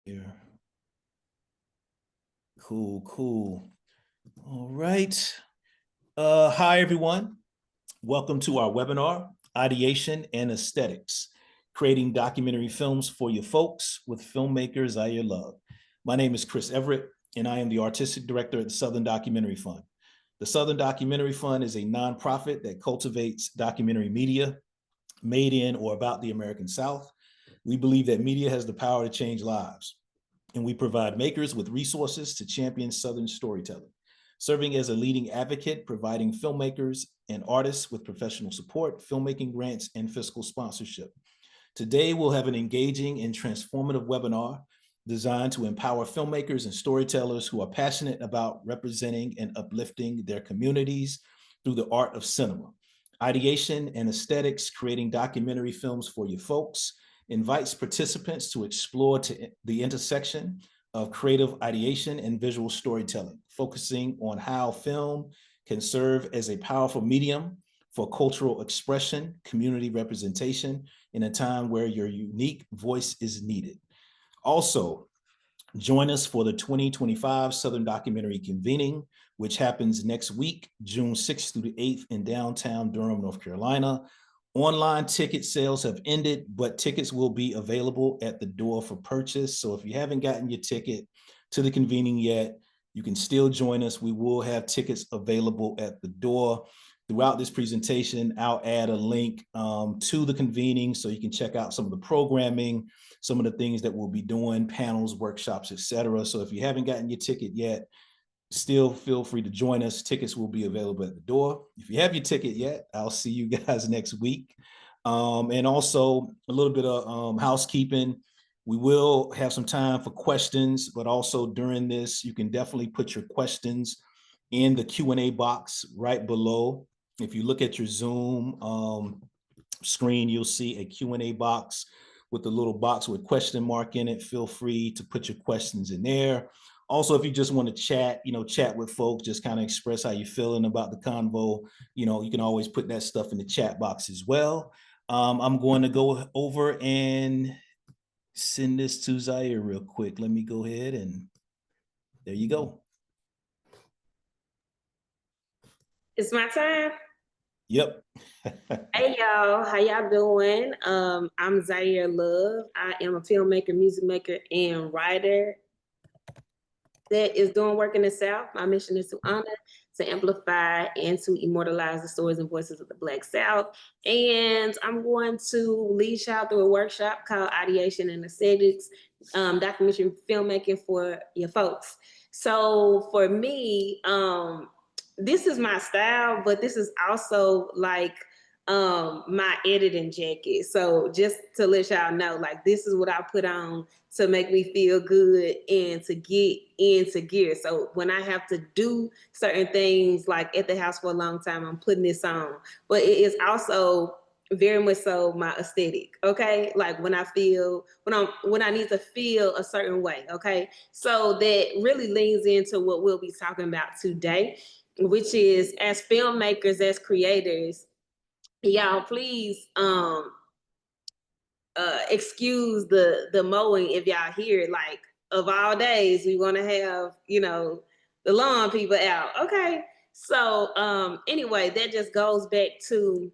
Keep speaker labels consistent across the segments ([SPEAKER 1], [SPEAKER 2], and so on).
[SPEAKER 1] Here. Cool. All right. Hi, everyone. Welcome to our webinar, Ideation and Aesthetics, Creating Documentary Films for Your Folks with filmmakers Zaire Love. My name is Chris Everett, and I am the Artistic Director at the Southern Documentary Fund. The Southern Documentary Fund is a nonprofit that cultivates documentary media made in or about the American South. We believe that media has the power to change lives, and we provide makers with resources to champion Southern storytelling, serving as a leading advocate, providing filmmakers and artists with professional support, filmmaking grants, and fiscal sponsorship. Today, we'll have an engaging and transformative webinar designed to empower filmmakers and storytellers who are passionate about representing and uplifting their communities through the art of cinema. Ideation and Aesthetics, Creating Documentary Films for Your Folks, invites participants to explore the intersection of creative ideation and visual storytelling, focusing on how film can serve as a powerful medium for cultural expression, community representation in a time where your unique voice is needed. Also, join us for the 2025 Southern Documentary Convening, which happens next week, June 6th through the 8th in downtown Durham, North Carolina. Online ticket sales have ended, but tickets will be available at the door for purchase. So if you haven't gotten your ticket to the convening yet, you can still join us. We will have tickets available at the door. Throughout this presentation, I'll add a link to the convening so you can check out some of the programming, some of the things that we'll be doing, panels, workshops, etc. So if you haven't gotten your ticket yet, still feel free to join us. Tickets will be available at the door. If you have your ticket yet, I'll see you guys next week. And also a little bit of housekeeping. We will have some time for questions, but also during this, you can definitely put your questions in the Q&A box right below. If you look at your Zoom screen, you'll see a Q&A box with the little box with question mark in it. Feel free to put your questions in there. Also, if you just want to chat, chat with folks, just kind of express how you're feeling about the convo, you can always put that stuff in the chat box as well. I'm going to go over and send this to Zaire real quick. Let me go ahead and there you go.
[SPEAKER 2] It's my time.
[SPEAKER 1] Yep.
[SPEAKER 2] Hey y'all, how y'all doing? I'm Zaire Love. I am a filmmaker, music maker, and writer that is doing work in the South. My mission is to honor, to amplify, and to immortalize the stories and voices of the Black South. And I'm going to lead y'all through a workshop called Ideation and Aesthetics, documentary filmmaking for your folks. So for me, this is my style, but this is also like my editing jacket. So just to let y'all know, like this is what I put on to make me feel good and to get into gear. So when I have to do certain things like at the house for a long time, I'm putting this on. But it is also very much so my aesthetic, okay? Like when I need to feel a certain way, okay? So that really leans into what we'll be talking about today, which is as filmmakers, as creators, y'all please excuse the mowing if y'all hear it. Like of all days, we want to have, the lawn people out. Okay. So anyway, that just goes back to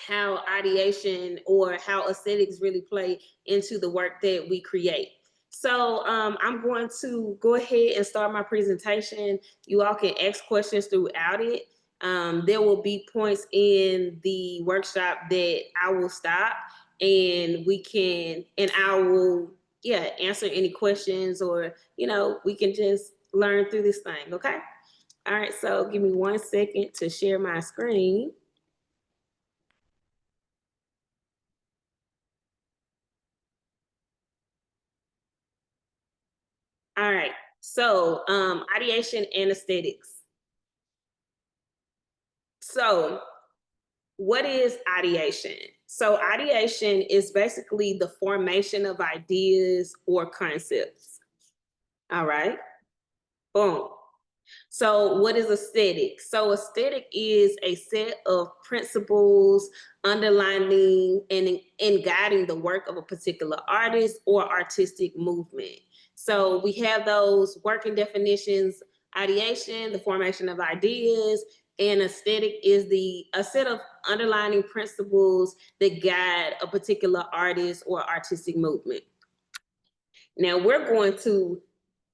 [SPEAKER 2] how ideation or how aesthetics really play into the work that we create. So I'm going to go ahead and start my presentation. You all can ask questions throughout it. There will be points in the workshop that I will stop and I will, answer any questions, or, we can just learn through this thing, okay? All right, so give me 1 second to share my screen. All right, so ideation and aesthetics. So what is ideation? So ideation is basically the formation of ideas or concepts. All right, boom. So what is aesthetic? So aesthetic is a set of principles underlining and guiding the work of a particular artist or artistic movement. So we have those working definitions: ideation, the formation of ideas, and aesthetic is a set of underlining principles that guide a particular artist or artistic movement. Now we're going to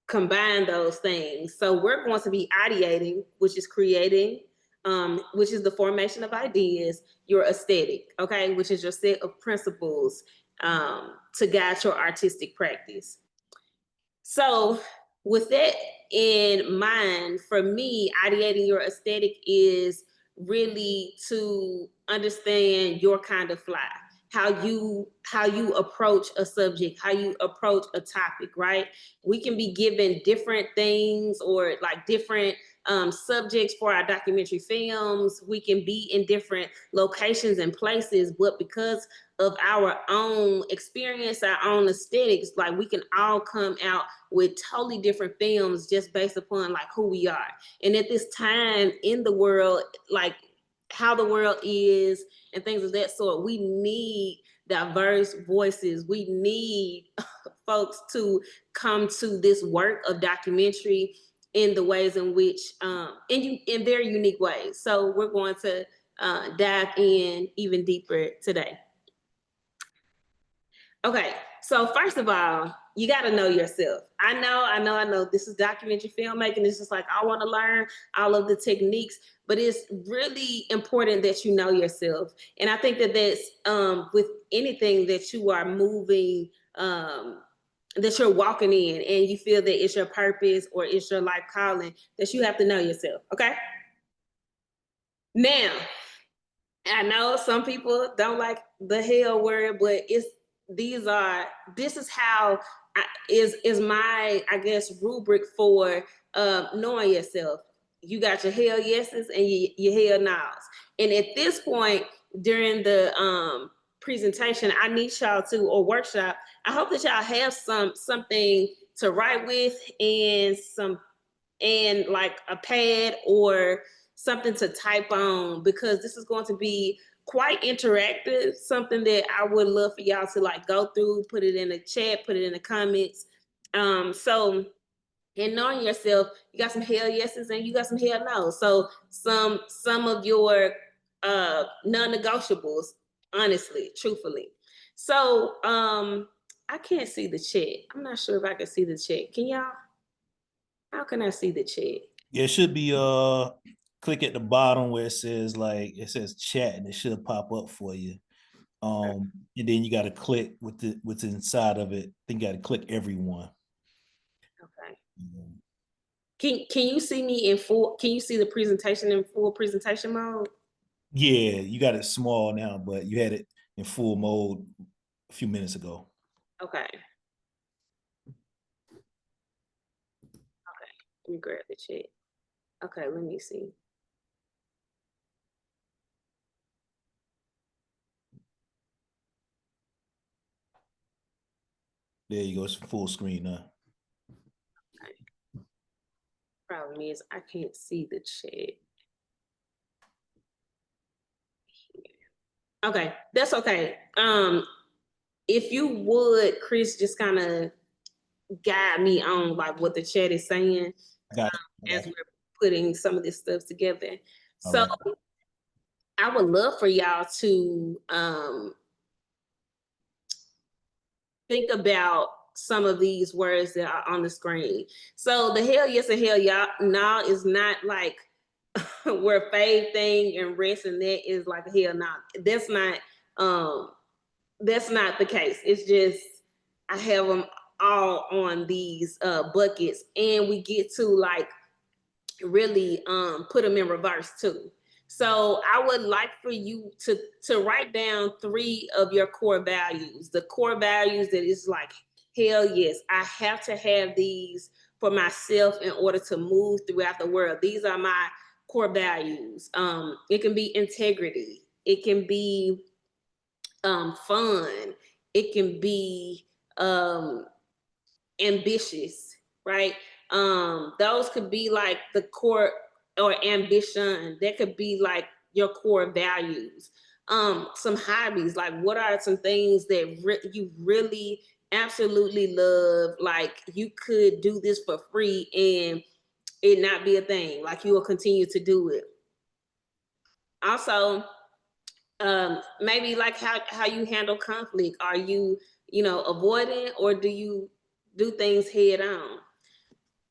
[SPEAKER 2] combine those things. So we're going to be ideating, which is creating, which is the formation of ideas, your aesthetic, okay, which is your set of principles to guide your artistic practice. So with that in mind, for me, ideating your aesthetic is really to understand your kind of fly, how you approach a subject, how you approach a topic, right? We can be given different things or like different subjects for our documentary films. We can be in different locations and places, but because of our own experience, our own aesthetics, like we can all come out with totally different films just based upon like who we are. And at this time in the world, like how the world is and things of that sort, we need diverse voices. We need folks to come to this work of documentary in the ways in which in their unique ways. So we're going to dive in even deeper today. Okay, so first of all, you got to know yourself. I know. This is documentary filmmaking. It's just like, I want to learn all of the techniques, but it's really important that you know yourself. And I think that that's with anything that you are moving, that you're walking in and you feel that it's your purpose or it's your life calling, that you have to know yourself, okay? Now, I know some people don't like the hell word, but this is how is my, I guess, rubric for knowing yourself. You got your hell yeses and your hell nows. And at this point during the presentation, I need y'all to, or workshop, I hope that y'all have something to write with and like a pad or something to type on, because this is going to be quite interactive, something that I would love for y'all to like go through, put it in the chat, put it in the comments. So in knowing yourself, you got some hell yeses and you got some hell no's. So some of your non-negotiables, honestly, truthfully. So I can't see the chat. I'm not sure if I can see the chat. Can y'all? How can I see the chat?
[SPEAKER 1] Yeah, it should be click at the bottom where it says chat, and it should pop up for you. And then you got to click with what's inside of it. Then you got to click everyone.
[SPEAKER 2] Okay. Can you see me in full? Can you see the presentation in full presentation mode?
[SPEAKER 1] Yeah, you got it small now, but you had it in full mode a few minutes ago.
[SPEAKER 2] Okay. Let me grab the chat. Okay, let me see.
[SPEAKER 1] There you go. It's full screen now.
[SPEAKER 2] Okay. Problem is, I can't see the chat. Okay, that's okay. If you would, Chris, just kind of guide me on like what the chat is saying as we're putting some of this stuff together. So I would love for y'all to think about some of these words that are on the screen. So the hell yes and hell y'all now is not like where fave thing and rest and that is like a hell nah. That's not the case. It's just I have them all on these buckets, and we get to like really put them in reverse too. So I would like for you to write down 3 of your core values. The core values that is like, hell yes, I have to have these for myself in order to move throughout the world. These are my core values. It can be integrity. It can be fun. It can be ambitious, right? Those could be like the core or ambition. That could be like your core values. Some hobbies, like what are some things that you really absolutely love? Like you could do this for free and it not be a thing. Like you will continue to do it. Also, maybe like how you handle conflict. Are you, avoiding, or do you do things head on?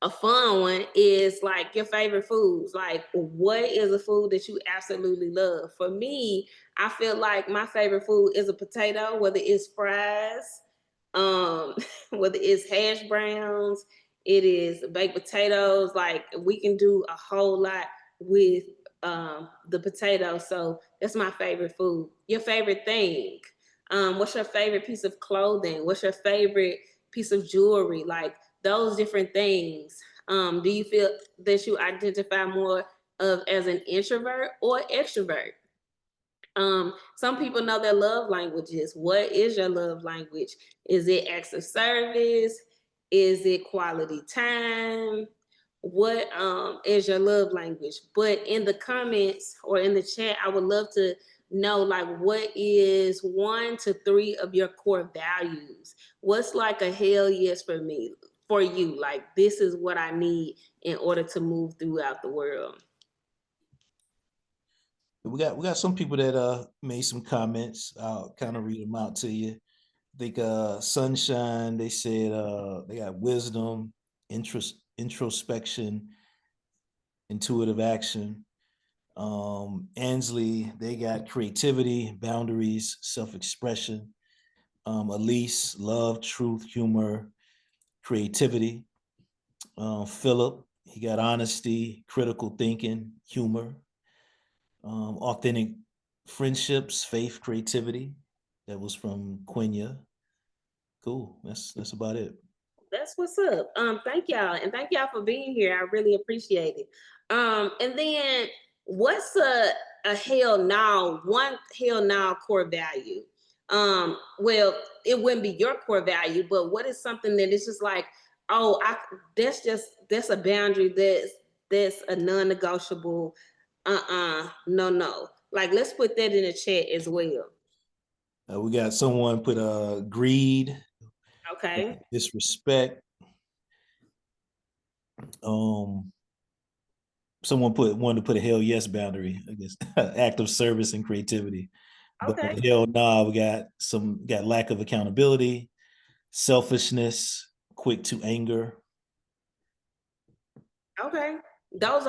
[SPEAKER 2] A fun one is like your favorite foods. Like, what is a food that you absolutely love? For me, I feel like my favorite food is a potato, whether it's fries, um, whether it's hash browns, it is baked potatoes. Like, we can do a whole lot with the potato. So that's my favorite food. Your favorite thing? What's your favorite piece of clothing? What's your favorite piece of jewelry? Like those different things. Do you feel that you identify more of as an introvert or extrovert? Some people know their love languages. What is your love language? Is it acts of service? Is it quality time? What is your love language? But in the comments or in the chat, I would love to know, like, what is 1 to 3 of your core values? What's like a hell yes for me, for you? Like, this is what I need in order to move throughout the world.
[SPEAKER 1] We got some people that made some comments. I'll kind of read them out to you. I think Sunshine, they said they got wisdom, introspection, intuitive action. Ansley, they got creativity, boundaries, self-expression. Elise, love, truth, humor, creativity. Philip, he got honesty, critical thinking, humor. Authentic friendships, faith, creativity. That was from Quenya. Cool. That's about it.
[SPEAKER 2] That's what's up. Thank y'all, and thank y'all for being here. I really appreciate it. And then what's a hell no, one hell no core value? Well, it wouldn't be your core value, but what is something that is just like, oh, that's a boundary, that's a non-negotiable. No. Like, let's put that in the chat as well.
[SPEAKER 1] We got someone put greed,
[SPEAKER 2] Okay.
[SPEAKER 1] disrespect. Um, Someone wanted to put a hell yes boundary, I guess, act of service and creativity. But
[SPEAKER 2] Okay.
[SPEAKER 1] hell nah, we got lack of accountability, selfishness, quick to anger.
[SPEAKER 2] Okay. Those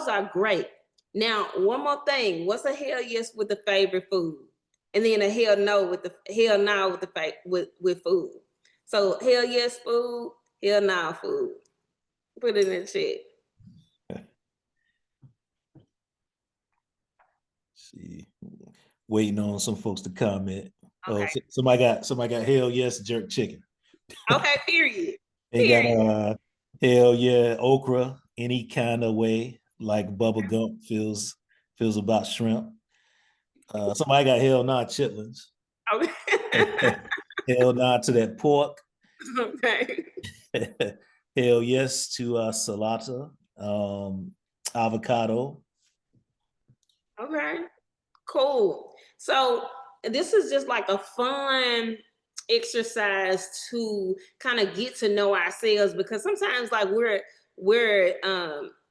[SPEAKER 2] are great. Now, one more thing. What's a hell yes with the favorite food? And then a hell no with the hell no with with food. So hell yes food, hell no food. Put it in the chat.
[SPEAKER 1] See, waiting on some folks to comment. Oh,
[SPEAKER 2] Okay.
[SPEAKER 1] somebody got hell yes jerk chicken.
[SPEAKER 2] Okay, period.
[SPEAKER 1] They got
[SPEAKER 2] Period.
[SPEAKER 1] hell yeah okra any kind of way like Bubba Gump feels about shrimp. Somebody got hell nah chitlins.
[SPEAKER 2] Okay.
[SPEAKER 1] Hell nah to that pork.
[SPEAKER 2] Okay.
[SPEAKER 1] Hell yes to salata, avocado.
[SPEAKER 2] Okay. Cool. So this is just like a fun exercise to kind of get to know ourselves, because sometimes like we're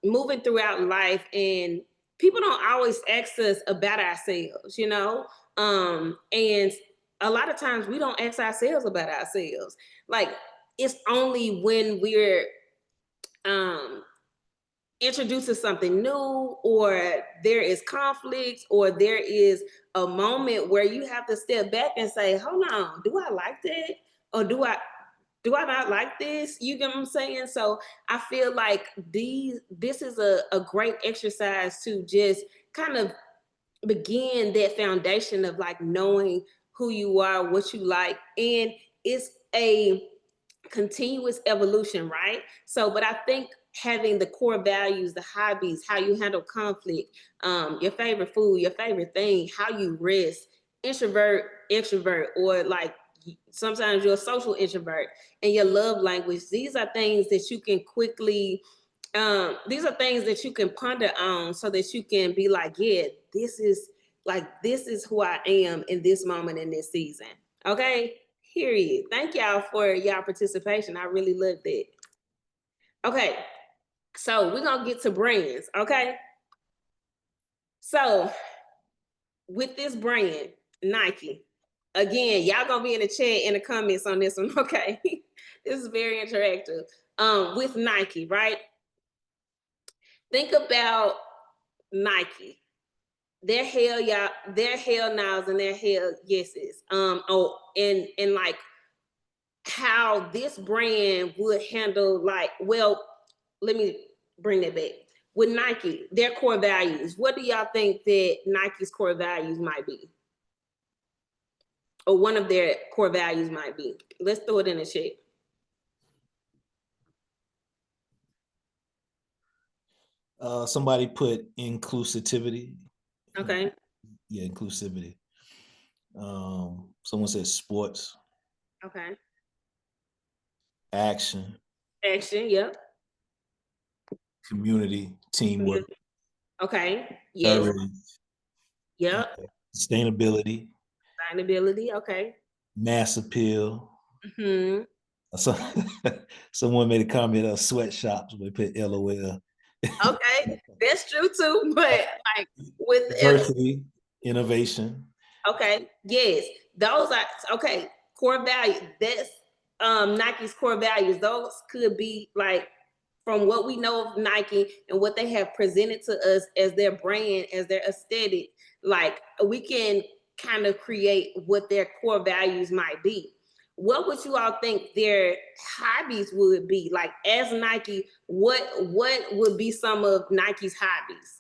[SPEAKER 2] moving throughout life and people don't always ask us about ourselves, and a lot of times we don't ask ourselves about ourselves. Like, it's only when we're um introduces something new, or there is conflict, or there is a moment where you have to step back and say, hold on, do I like that, or do I not like this? You get what I'm saying? So I feel like this is a great exercise to just kind of begin that foundation of like knowing who you are, what you like, and it's a continuous evolution, right? So, but I think having the core values, the hobbies, how you handle conflict, your favorite food, your favorite thing, how you rest, introvert, extrovert, or like sometimes you're a social introvert, and your love language. These are things that you can quickly, these are things that you can ponder on so that you can be like, yeah, this is who I am in this moment in this season. Okay, period. Thank y'all for y'all participation. I really loved it. Okay, so we're gonna get to brands. Okay, so with this brand, Nike. Again, y'all gonna be in the chat in the comments on this one, okay? This is very interactive. With Nike, right? Think about Nike. Their hell y'all, their hell nows and their hell yeses. And like how this brand would handle like, well, let me bring that back. With Nike, their core values, what do y'all think that Nike's core values might be? Or one of their core values might be? Let's throw it in the chat.
[SPEAKER 1] Somebody put inclusivity.
[SPEAKER 2] Okay.
[SPEAKER 1] Yeah, inclusivity. Someone said sports.
[SPEAKER 2] Okay.
[SPEAKER 1] Action.
[SPEAKER 2] Action. Yep.
[SPEAKER 1] Community. Teamwork.
[SPEAKER 2] Okay. Yes.
[SPEAKER 1] Courage.
[SPEAKER 2] Yep.
[SPEAKER 1] Sustainability.
[SPEAKER 2] Sustainability. Okay.
[SPEAKER 1] Mass appeal.
[SPEAKER 2] Mm-hmm.
[SPEAKER 1] So, someone made a comment of sweatshops. We put LOL.
[SPEAKER 2] Okay, that's true too. But like with
[SPEAKER 1] Diversity, innovation.
[SPEAKER 2] okay, yes, those are okay. Core value. That's Nike's core values. Those could be like from what we know of Nike and what they have presented to us as their brand, as their aesthetic. Like we can kind of create what their core values might be. What would you all think their hobbies would be? Like as Nike, what would be some of Nike's hobbies?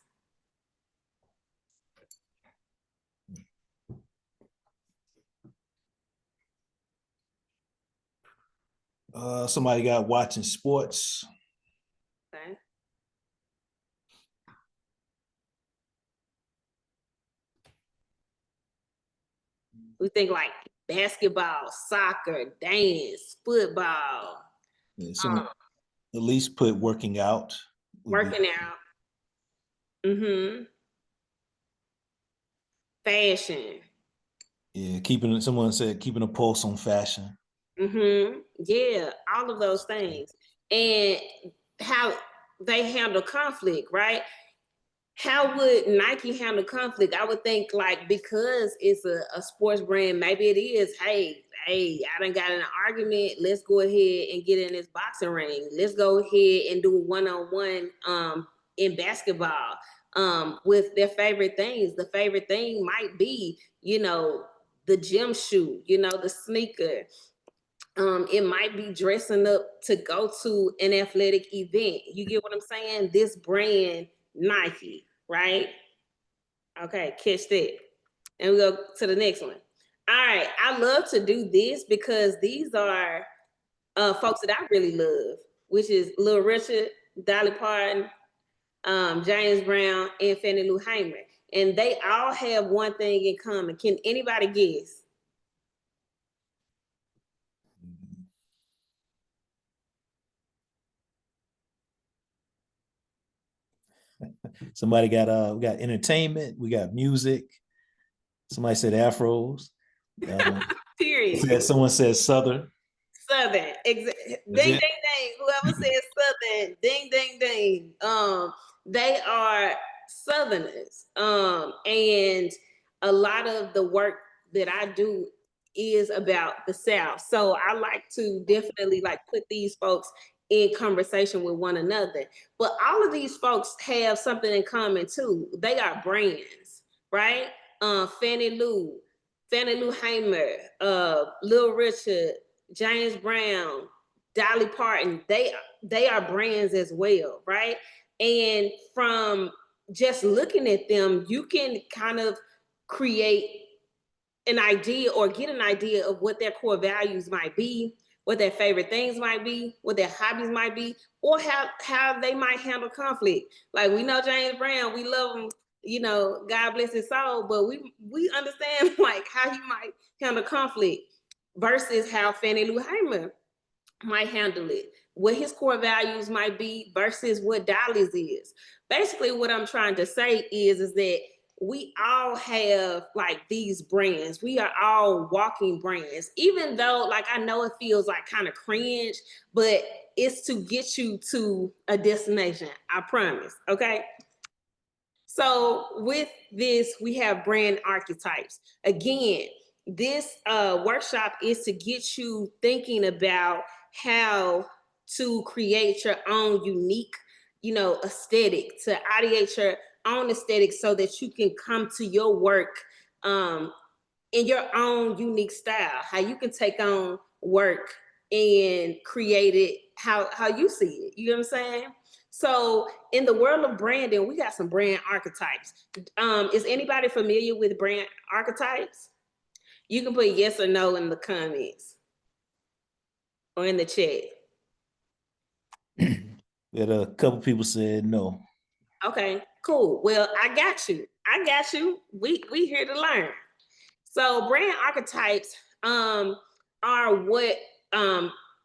[SPEAKER 1] Somebody got watching sports.
[SPEAKER 2] Okay. We think like basketball, soccer, dance, football.
[SPEAKER 1] Yeah, someone at least put working out.
[SPEAKER 2] Working out. Mm-hmm. Fashion.
[SPEAKER 1] Yeah, someone said keeping a pulse on fashion.
[SPEAKER 2] Mm-hmm. Yeah, all of those things. And how they handle conflict, right? How would Nike handle conflict? I would think like because it's a sports brand, maybe it is, hey, I done got in an argument. Let's go ahead and get in this boxing ring. Let's go ahead and do a one-on-one in basketball with their favorite things. The favorite thing might be, the gym shoe, the sneaker. It might be dressing up to go to an athletic event. You get what I'm saying? This brand, Nike, right? Okay, catch that. And we go to the next one. All right, I love to do this because these are folks that I really love, which is Lil Richard, Dolly Parton, James Brown, and Fannie Lou Hamer. And they all have one thing in common. Can anybody guess?
[SPEAKER 1] Somebody got we got entertainment, we got music. Somebody said afros.
[SPEAKER 2] Period.
[SPEAKER 1] Someone said southern.
[SPEAKER 2] Southern. Ding, ding, ding. Whoever says Southern, ding, ding, ding. They are Southerners. And a lot of the work that I do is about the South. So I like to definitely like put these folks in conversation with one another. But all of these folks have something in common too. They are brands, right? Fannie Lou, Hamer, Lil Richard, James Brown, Dolly Parton, they are brands as well, right? And from just looking at them, you can kind of create an idea or get an idea of what their core values might be, what their favorite things might be, what their hobbies might be, or how they might handle conflict. Like we know James Brown, we love him, God bless his soul, but we understand like how he might handle conflict. versus how Fannie Lou Hamer might handle it, what his core values might be versus what Dolly's is. Basically, what I'm trying to say is that we all have like these brands. We are all walking brands, even though like I know it feels like kind of cringe, but it's to get you to a destination. I promise. Okay. So with this, we have brand archetypes. Again, this workshop is to get you thinking about how to create your own unique, aesthetic, to ideate your own aesthetic so that you can come to your work in your own unique style, how you can take on work and create it how you see it. You know what I'm saying? So in the world of branding, we got some brand archetypes. Is anybody familiar with brand archetypes? You can put yes or no in the comments or in the chat.
[SPEAKER 1] We had a couple people said no.
[SPEAKER 2] Okay, cool. Well, I got you. I got you. We here to learn. So brand archetypes are what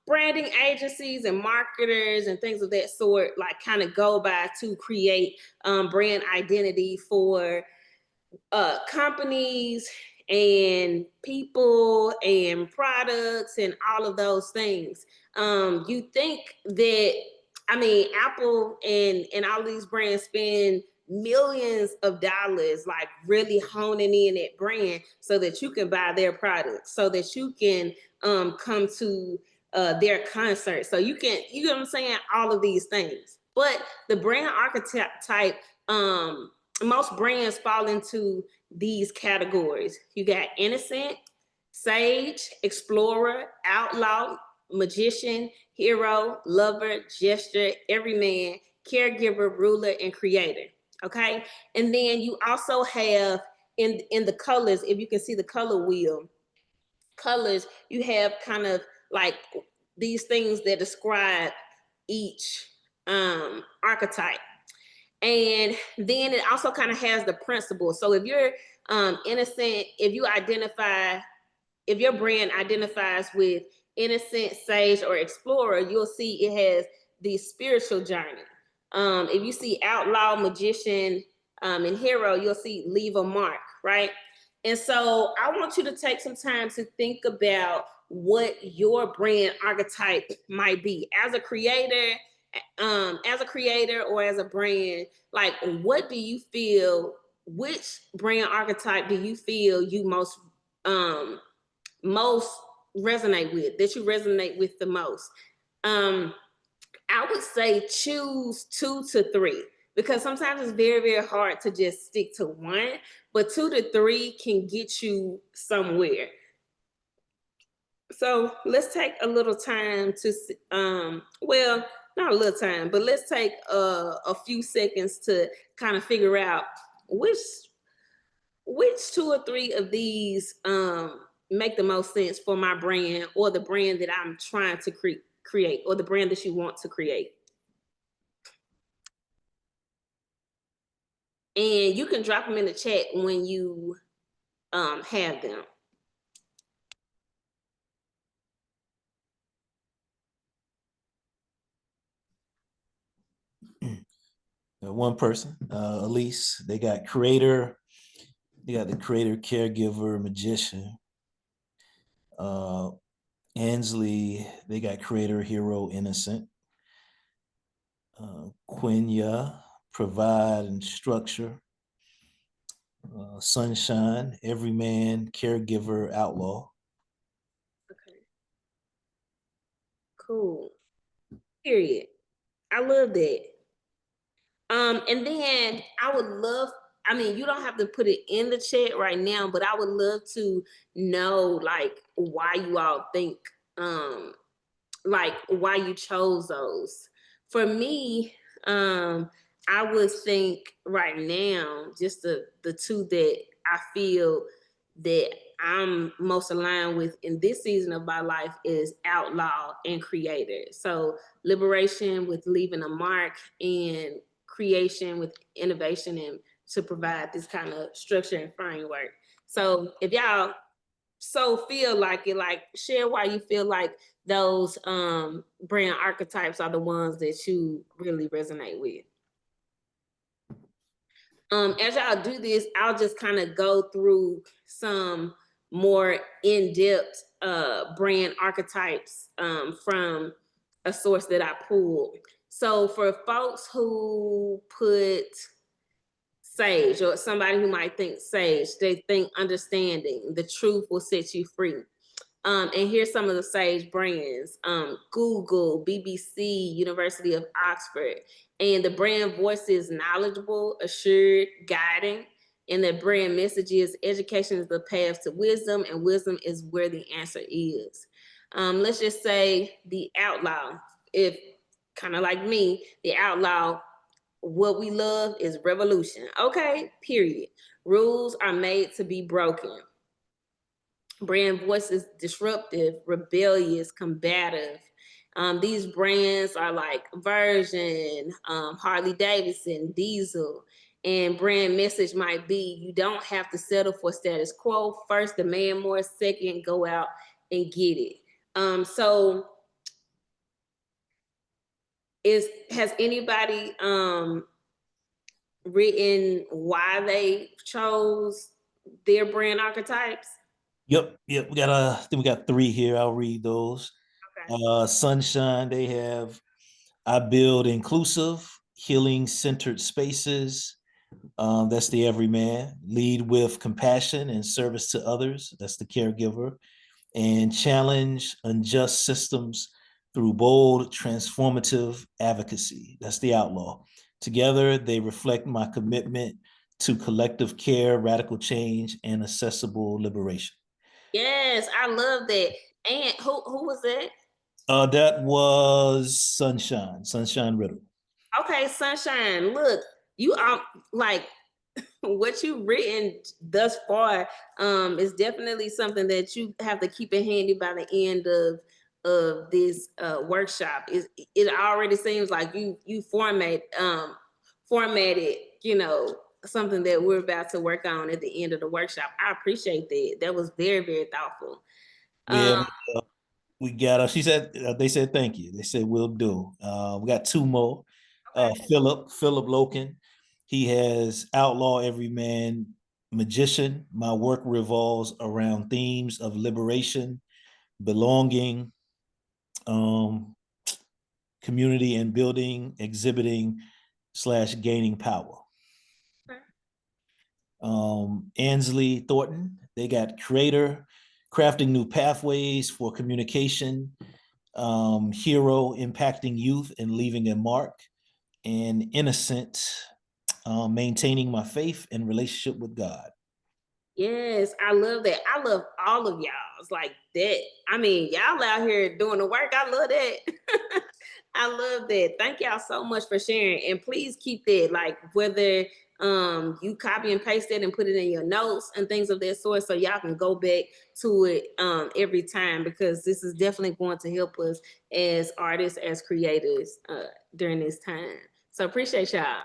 [SPEAKER 2] branding agencies and marketers and things of that sort like kind of go by to create brand identity for companies and people and products and all of those things. You think that, I mean, Apple and all these brands spend millions of dollars like really honing in that brand so that you can buy their products, so that you can come to their concert, so you can, you know what I'm saying, all of these things. But the brand archetype, most brands fall into these categories. You got innocent, sage, explorer, outlaw, magician, hero, lover, gesture, everyman, caregiver, ruler, and creator. Okay. And then you also have in the colors, if you can see the color wheel, colors, you have kind of like these things that describe each archetype. And then it also kind of has the principle. So if you're innocent, if you identify, if your brand identifies with innocent, sage, or explorer, you'll see it has the spiritual journey. If you see outlaw, magician, and hero, you'll see leave a mark, right? And so I want you to take some time to think about what your brand archetype might be as a creator, or as a brand. Like, what do you feel, which brand archetype do you feel you most resonate with, that you resonate with the most? I would say choose 2 to 3, because sometimes it's very, very hard to just stick to one, but 2 to 3 can get you somewhere. So let's take a little time to, well, not a little time, but let's take a few seconds to kind of figure out which 2 or 3 of these make the most sense for my brand, or the brand that I'm trying to create, or the brand that you want to create. And you can drop them in the chat when you have them.
[SPEAKER 1] One person, Elise, they got creator, they got the creator, caregiver, magician. Ansley, they got creator, hero, innocent. Quenya, provide and structure. Sunshine, everyman, caregiver, outlaw.
[SPEAKER 2] Okay. Cool. Period. I love that. And then I would love, I mean, you don't have to put it in the chat right now, but I would love to know like why you all think, like why you chose those. For me, I would think right now, just the 2 that I feel that I'm most aligned with in this season of my life is outlaw and creator. So liberation with leaving a mark, and creation with innovation, and to provide this kind of structure and framework. So if y'all so feel like it, like share why you feel like those brand archetypes are the ones that you really resonate with. As y'all do this, I'll just kind of go through some more in-depth brand archetypes from a source that I pulled. So for folks who put sage, or somebody who might think sage, they think understanding, the truth will set you free. And here's some of the sage brands: Google, BBC, University of Oxford. And the brand voice is knowledgeable, assured, guiding. And the brand message is education is the path to wisdom, and wisdom is where the answer is. Let's just say the outlaw, if kind of like me, the outlaw, what we love is revolution. Okay, period. Rules are made to be broken. Brand voice is disruptive, rebellious, combative. These brands are like Version, Harley Davidson, Diesel, and brand message might be: you don't have to settle for status quo. First, demand more. Second, go out and get it. So has anybody written why they chose their brand archetypes?
[SPEAKER 1] Yep, yep. I think we got three here. I'll read those.
[SPEAKER 2] Okay.
[SPEAKER 1] Sunshine, they have I build inclusive, healing centered spaces. That's the everyman. Lead with compassion and service to others. That's the caregiver. And challenge unjust systems through bold, transformative advocacy. That's the outlaw. Together, they reflect my commitment to collective care, radical change, and accessible liberation.
[SPEAKER 2] Yes, I love that. And who was that?
[SPEAKER 1] That was Sunshine Riddle.
[SPEAKER 2] Okay, Sunshine. Look, you are like what you've written thus far is definitely something that you have to keep it handy by the end of this workshop. It already seems like you formatted, you know, something that we're about to work on at the end of the workshop. I appreciate that. That was very, very thoughtful.
[SPEAKER 1] Yeah,
[SPEAKER 2] Um,
[SPEAKER 1] we got she said they said thank you. They said we'll do. We got two more.
[SPEAKER 2] okay.
[SPEAKER 1] Philip Loken. He has Outlaw Everyman Magician. My work revolves around themes of liberation, belonging, um, community and building, exhibiting / gaining power. Ansley Thornton, they got creator, crafting new pathways for communication, hero, impacting youth and leaving a mark, and innocent, maintaining my faith and relationship with God.
[SPEAKER 2] Yes, I love that. I love all of y'all. It's like that. I mean, y'all out here doing the work. I love that. I love that. Thank y'all so much for sharing. And please keep that, like whether you copy and paste it and put it in your notes and things of that sort, so y'all can go back to it every time, because this is definitely going to help us as artists, as creators during this time. So appreciate y'all.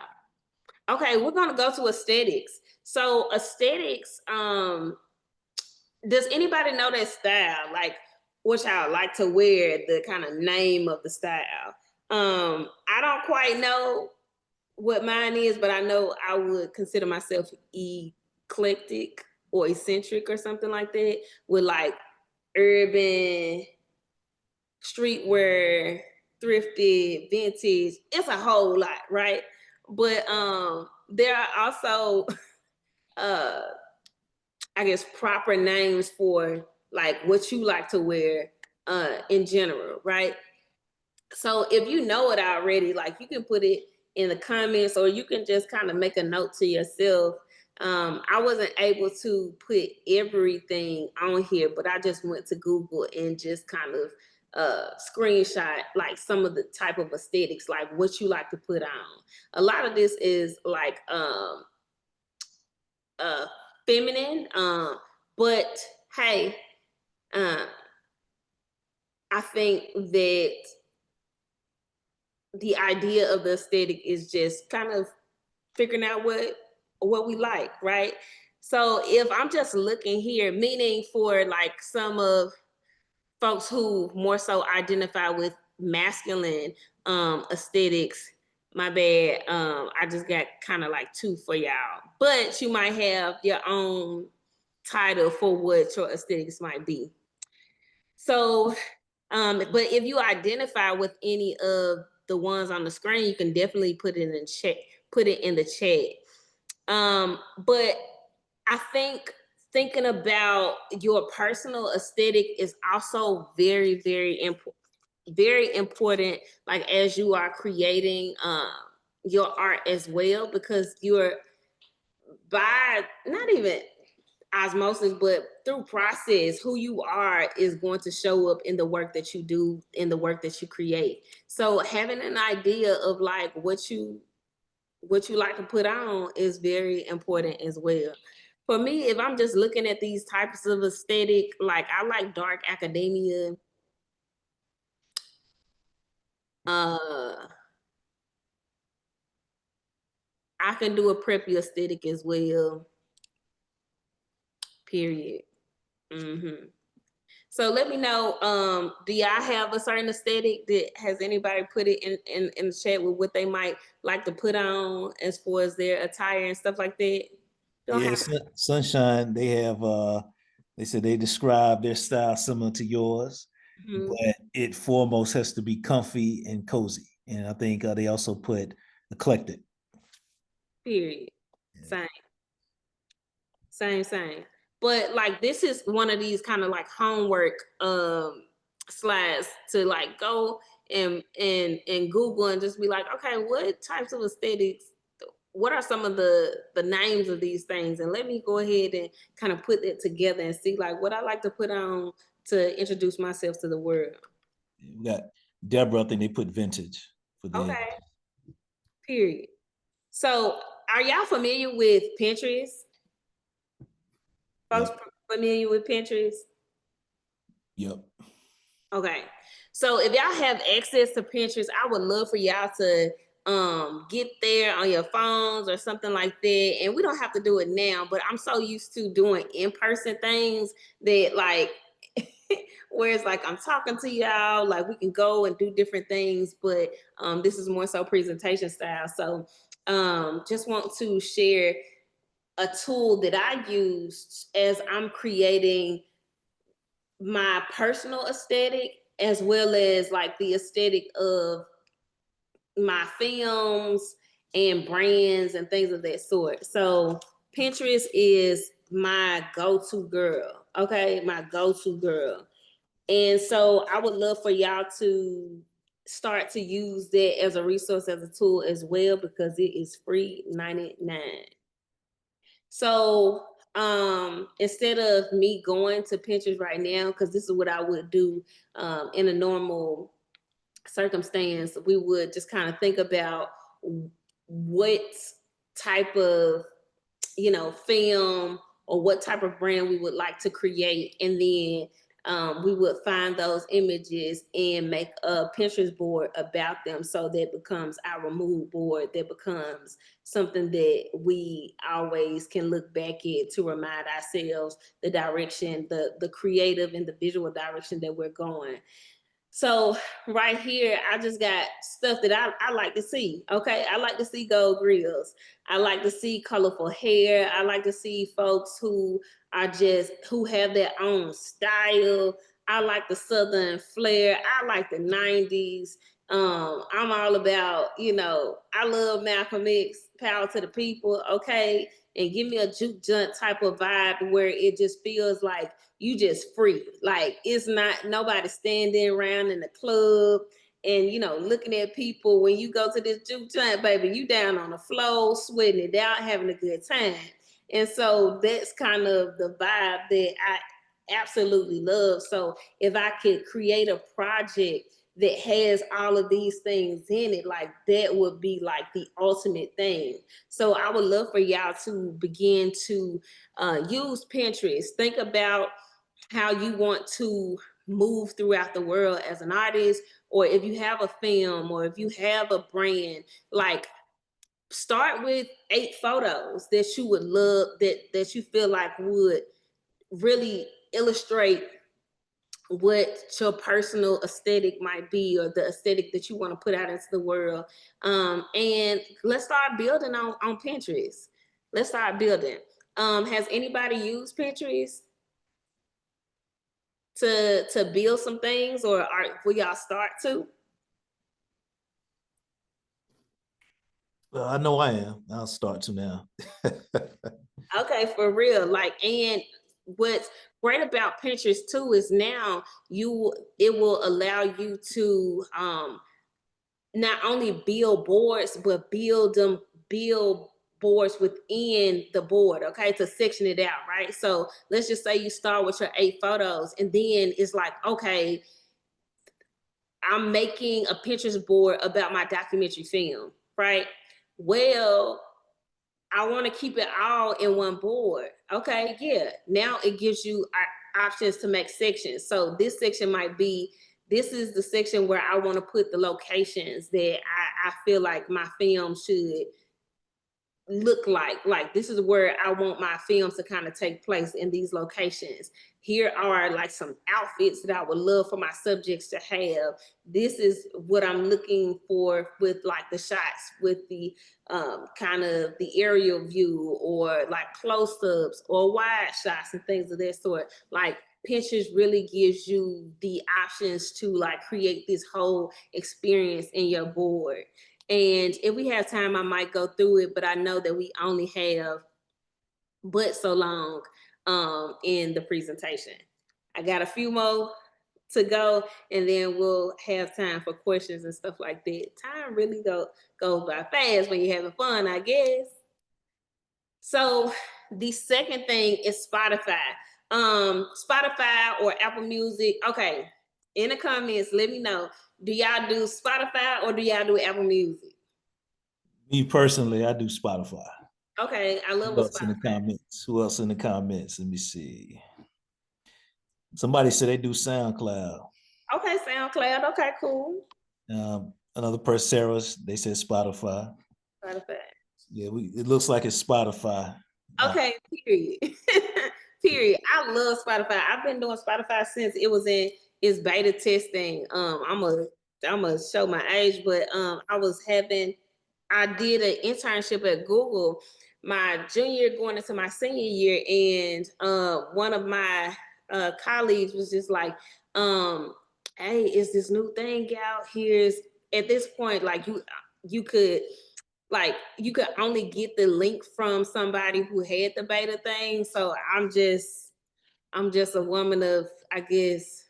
[SPEAKER 2] Okay, we're gonna go to aesthetics. So aesthetics, does anybody know that style? Like what y'all like to wear, the kind of name of the style. I don't quite know what mine is, but I know I would consider myself eclectic or eccentric or something like that, with like urban, streetwear, thrifted, vintage. It's a whole lot, right? But there are also uh I guess proper names for like what you like to wear in general, right? So if you know it already, like you can put it in the comments, or you can just kind of make a note to yourself. I wasn't able to put everything on here, but I just went to Google and just kind of screenshot like some of the type of aesthetics, like what you like to put on. A lot of this is like uh feminine, but hey, uh, I think that the idea of the aesthetic is just kind of figuring out what we like, right? So if I'm just looking here, meaning for like some of folks who more so identify with masculine aesthetics, my bad. I just got kind of like two for y'all. But you might have your own title for what your aesthetics might be. So, but if you identify with any of the ones on the screen, you can definitely put it in chat, put it in the chat. But I think thinking about your personal aesthetic is also very, very important, like as you are creating your art as well, because you're by not even osmosis, but through process, who you are is going to show up in the work that you do, in the work that you create. So having an idea of like what you like to put on is very important as well. For me, if I'm just looking at these types of aesthetic, like I like dark academia. Uh, I can do a preppy aesthetic as well. Period. Mm-hmm. So let me know. Do y'all have a certain aesthetic that has anybody put it in the chat with what they might like to put on as far as their attire and stuff like that? Don't
[SPEAKER 1] Yeah,
[SPEAKER 2] have.
[SPEAKER 1] Sunshine, they said they describe their style similar to yours,
[SPEAKER 2] Mhm.
[SPEAKER 1] but it foremost has to be comfy and cozy. And I think they also put eclectic.
[SPEAKER 2] Period.
[SPEAKER 1] Yeah.
[SPEAKER 2] Same. Same. But like this is one of these kind of like homework slides to like go and Google and just be like, okay, what types of aesthetics, what are some of the names of these things? And let me go ahead and kind of put it together and see like what I like to put on to introduce myself to the world.
[SPEAKER 1] We got Deborah, I think they put vintage for the.
[SPEAKER 2] Okay, period. So are y'all familiar with Pinterest? Folks
[SPEAKER 1] Yep.
[SPEAKER 2] familiar with Pinterest?
[SPEAKER 1] Yep.
[SPEAKER 2] Okay. So if y'all have access to Pinterest, I would love for y'all to get there on your phones or something like that. And we don't have to do it now, but I'm so used to doing in-person things that like where it's like I'm talking to y'all, like we can go and do different things, but this is more so presentation style. So just want to share a tool that I use as I'm creating my personal aesthetic as well as like the aesthetic of my films and brands and things of that sort. So Pinterest is my go-to girl. Okay, my go-to girl. And so I would love for y'all to start to use that as a resource, as a tool as well, because it is free 99. So instead of me going to Pinterest right now, because this is what I would do in a normal circumstance, we would just kind of think about what type of film or what type of brand we would like to create, and then we would find those images and make a Pinterest board about them, so that becomes our mood board, that becomes something that we always can look back at to remind ourselves the direction, the creative and the visual direction that we're going. So right here, I just got stuff that I like to see. Okay. I like to see gold grills. I like to see colorful hair. I like to see folks who are who have their own style. I like the Southern flair. I like the 90s. I'm all about, I love Malcolm X, power to the people. Okay. And give me a juke joint type of vibe where it just feels like you just free. Like it's not nobody standing around in the club and looking at people. When you go to this juke joint, baby, you down on the floor, sweating it out, having a good time. And so that's kind of the vibe that I absolutely love. So if I could create a project that has all of these things in it, like that would be like the ultimate thing. So I would love for y'all to begin to use Pinterest. Think about how you want to move throughout the world as an artist, or if you have a film, or if you have a brand, like start with 8 photos that you would love, that you feel like would really illustrate what your personal aesthetic might be, or the aesthetic that you want to put out into the world. And let's start building on Pinterest. Let's start building. Has anybody used Pinterest to build some things, or will y'all start to?
[SPEAKER 1] Well, I know I am. I'll start to now.
[SPEAKER 2] Okay, for real. Like, and what's great about Pinterest too is now it will allow you to not only build boards, but build boards within the board, okay, to section it out, right? So let's just say you start with your 8 photos, and then it's like, okay, I'm making a Pinterest board about my documentary film, right? Well, I want to keep it all in one board. Okay, yeah. Now it gives you options to make sections. So this section might be, this is the section where I want to put the locations that I feel like my film should look like this is where I want my films to kind of take place, in these locations. Here are like some outfits that I would love for my subjects to have. This is what I'm looking for with like the shots, with the kind of the aerial view, or like close-ups or wide shots and things of that sort. Like, Pinterest really gives you the options to like create this whole experience in your board. And if we have time, I might go through it, but I know that we only have but so long in the presentation. I got a few more to go, and then we'll have time for questions and stuff like that. Time really goes by fast when you're having fun, I guess. So the second thing is Spotify. Spotify or Apple Music. Okay, in the comments, let me know. Do y'all do Spotify or do y'all do Apple Music?
[SPEAKER 1] Me personally, I do Spotify.
[SPEAKER 2] Okay, I love
[SPEAKER 1] Who
[SPEAKER 2] what
[SPEAKER 1] else in the
[SPEAKER 2] Spotify.
[SPEAKER 1] comments? Who else in the comments? Let me see. Somebody said they do SoundCloud.
[SPEAKER 2] Okay, SoundCloud. Okay, cool.
[SPEAKER 1] Another person, Sarah, they said Spotify.
[SPEAKER 2] Spotify.
[SPEAKER 1] Yeah, it looks like it's Spotify.
[SPEAKER 2] Okay, period. Period. I love Spotify. I've been doing Spotify since it was in its beta testing. I'm gonna show my age, but I did an internship at Google my junior going into my senior year, and one of my colleagues was just like, hey, is this new thing out? Here's, at this point, like, you could, like, you could only get the link from somebody who had the beta thing. So I'm just a woman of, I guess,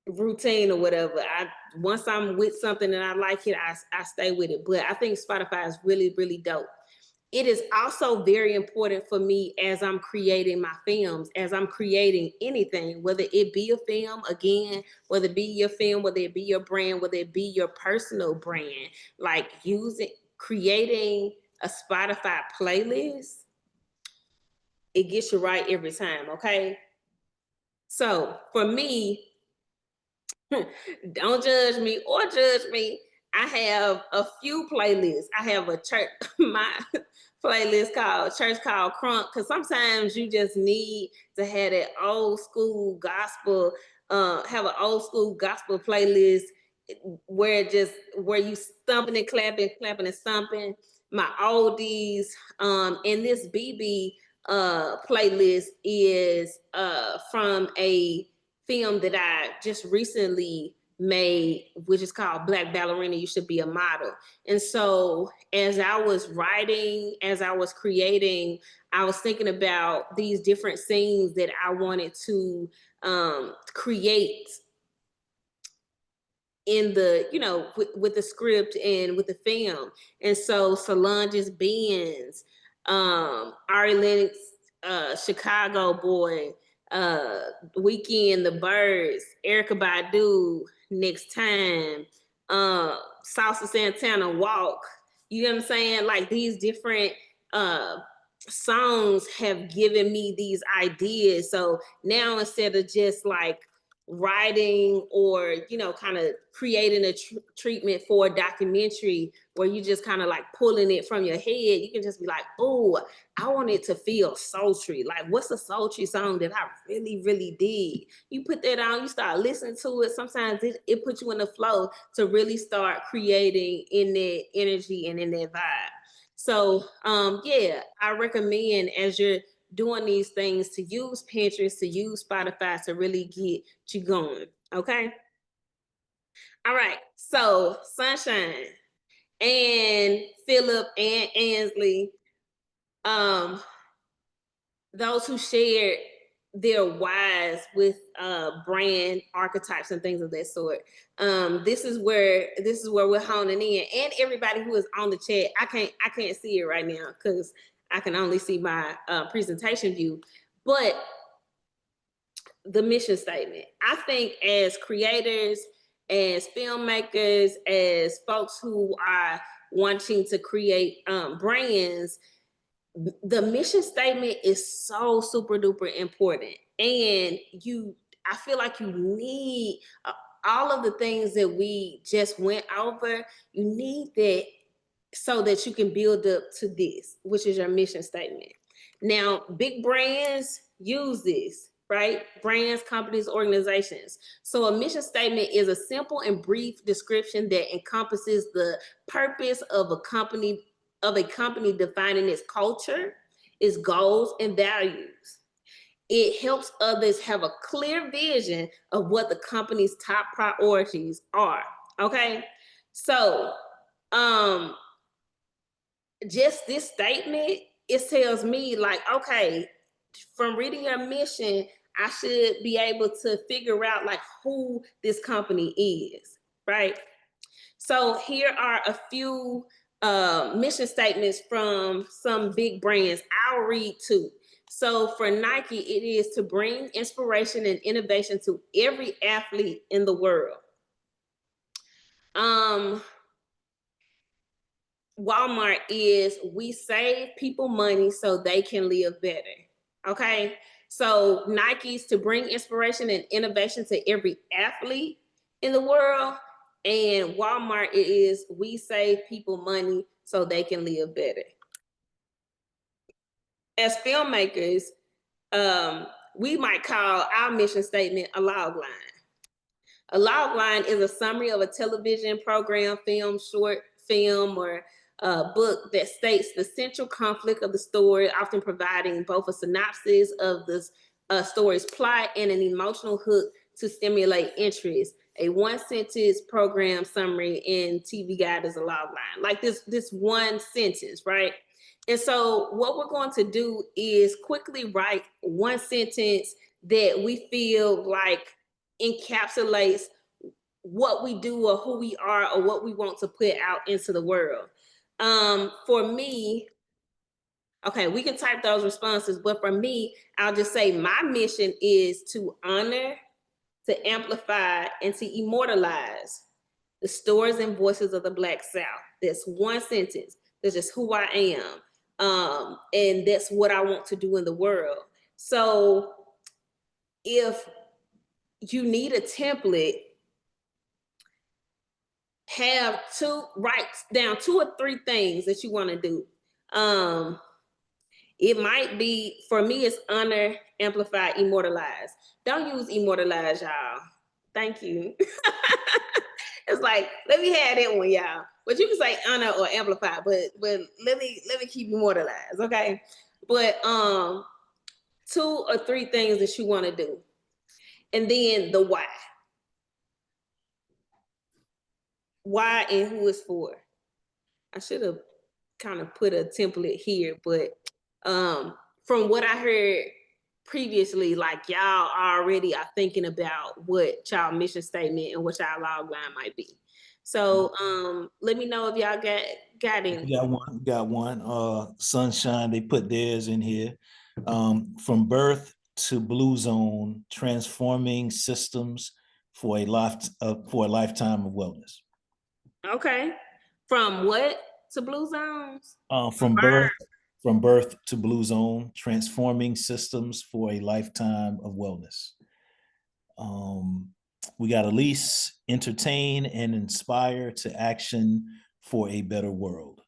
[SPEAKER 2] routine or whatever. Once I'm with something and I like it, I stay with it. But I think Spotify is really, really dope. It is also very important for me as I'm creating my films, as I'm creating anything, whether it be a film, again, whether it be your film, whether it be your brand, whether it be your personal brand, like creating a Spotify playlist, it gets you right every time, okay? So for me, don't judge me or judge me. I have a few playlists. I have a church, my playlist called Church Called Crunk, because sometimes you just need to have that old school gospel, have an old school gospel playlist where you stumping and clapping, clapping and stomping. My oldies, and this BB playlist is from a film that I just recently made, which is called Black Ballerina, You Should Be a Model. And so as I was writing, as I was creating, I was thinking about these different scenes that I wanted to create in the, with the script and with the film. And so Solange's Benz, Ari Lennox, Chicago Boy, Weekend, The Birds, Erica Badu, Next Time, Salsa Santana, Walk. You know what I'm saying? Like, these different songs have given me these ideas. So now, instead of just like writing or, you know, kind of creating a treatment for a documentary where you just kind of like pulling it from your head, you can just be like, oh, I want it to feel sultry. Like, what's a sultry song that I really, really dig? You put that on, you start listening to it. Sometimes it puts you in the flow to really start creating in that energy and in that vibe. So yeah, I recommend as you're doing these things to use Pinterest, to use Spotify to really get you going. Okay. All right. So Sunshine and Philip and Ansley, those who shared their whys with brand archetypes and things of that sort. This is where we're honing in, and everybody who is on the chat. I can't see it right now because I can only see my presentation view, but the mission statement. I think as creators, as filmmakers, as folks who are wanting to create brands, the mission statement is so super duper important. And I feel like you need all of the things that we just went over. You need that so that you can build up to this, which is your mission statement. Now, big brands use this, right? Brands, companies, organizations. So a mission statement is a simple and brief description that encompasses the purpose of a company defining its culture, its goals, and values. It helps others have a clear vision of what the company's top priorities are. Okay. So just this statement, it tells me like, okay, from reading your mission, I should be able to figure out like who this company is, right? So here are a few mission statements from some big brands. I'll read two. So for Nike, it is to bring inspiration and innovation to every athlete in the world. Walmart is we save people money so they can live better. Okay. So Nike's to bring inspiration and innovation to every athlete in the world. And Walmart it is we save people money so they can live better. As filmmakers, we might call our mission statement a log line. A log line is a summary of a television program, film, short film, or book that states the central conflict of the story, often providing both a synopsis of the story's plot and an emotional hook to stimulate interest. A one-sentence program summary in TV Guide is a log line. Like this one sentence, right? And so what we're going to do is quickly write one sentence that we feel like encapsulates what we do or who we are or what we want to put out into the world. For me, okay, we can type those responses, but for me, I'll just say my mission is to honor, to amplify, and to immortalize the stories and voices of the Black South. That's one sentence. That's just who I am. And that's what I want to do in the world. So if you need a template, write down 2 or 3 things that you want to do. It might be, for me, it's honor, amplify, immortalize. Don't use immortalize, y'all. Thank you. It's like, let me have that one, y'all. But you can say honor or amplify, but let me keep immortalized, okay? But 2 or 3 things that you want to do. And then the why. Why and who it's for. I should have kind of put a template here, but from what I heard previously, like y'all already are thinking about what y'all mission statement and what y'all log line might be. So let me know if y'all got any.
[SPEAKER 1] Got one. Sunshine, they put theirs in here. From birth to blue zone, transforming systems for a lifetime of wellness.
[SPEAKER 2] Okay. From what to blue zones?
[SPEAKER 1] From birth to blue zone, transforming systems for a lifetime of wellness. We got Elise, entertain and inspire to action for a better world.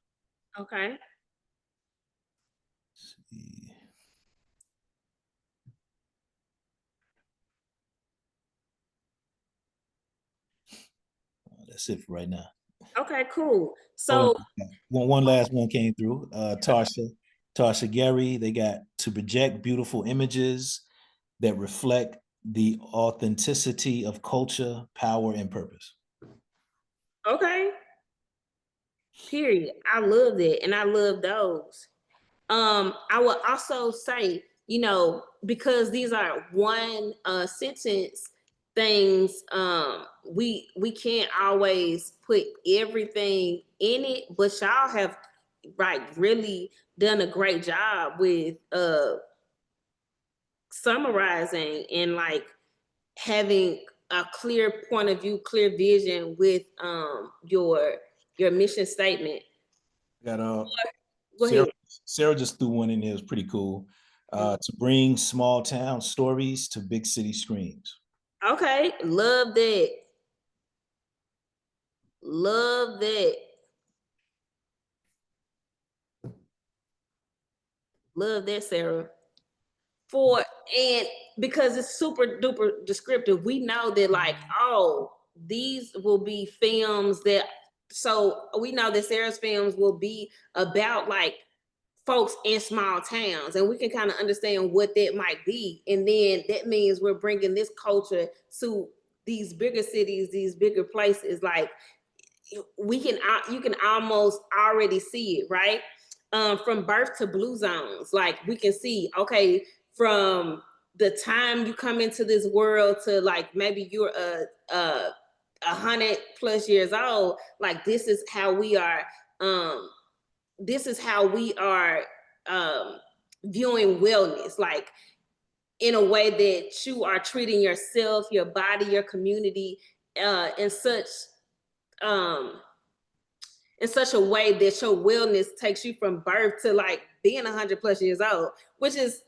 [SPEAKER 2] Okay.
[SPEAKER 1] Let's see. That's it for right now.
[SPEAKER 2] Okay, cool.
[SPEAKER 1] Oh,
[SPEAKER 2] So,
[SPEAKER 1] one last one came through. Tasha Gary, they got to project beautiful images that reflect the authenticity of culture, power, and purpose.
[SPEAKER 2] okay, period. I love that. And I love those. I will also say, because these are one sentence things, we can't always put everything in it, but y'all have really done a great job with summarizing and having a clear point of view, clear vision with your mission statement.
[SPEAKER 1] Got
[SPEAKER 2] Go ahead.
[SPEAKER 1] Sarah just threw one in there. It was pretty cool. To bring small town stories to big city screens.
[SPEAKER 2] Okay, love that. Love that. Love that, Sarah. And because it's super duper descriptive, we know that these will be films that, so we know that Sarah's films will be about folks in small towns, and we can kind of understand what that might be. And then that means we're bringing this culture to these bigger cities, these bigger places. You can almost already see it, right? From birth to blue zones, we can see, okay, from the time you come into this world to maybe you're a 100+ years old, this is how we are this is how we are viewing wellness, in a way that you are treating yourself, your body, your community, in um such a way that your wellness takes you from birth to being 100+ years old, which is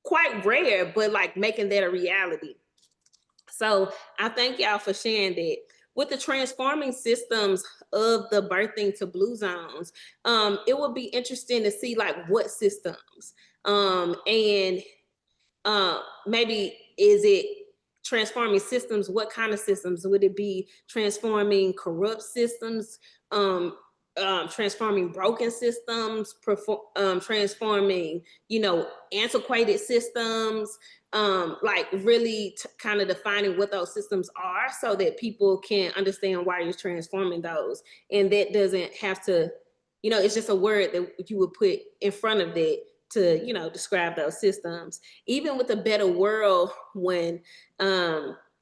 [SPEAKER 2] quite rare, but making that a reality. So I thank y'all for sharing that. With the transforming systems of the birthing to blue zones, it would be interesting to see what systems, and maybe is it transforming systems? What kind of systems? Would it be transforming corrupt systems, transforming broken systems, transforming, antiquated systems, really kind of defining what those systems are so that people can understand why you're transforming those. And that doesn't have to, it's just a word that you would put in front of that to, describe those systems. Even with a better world, when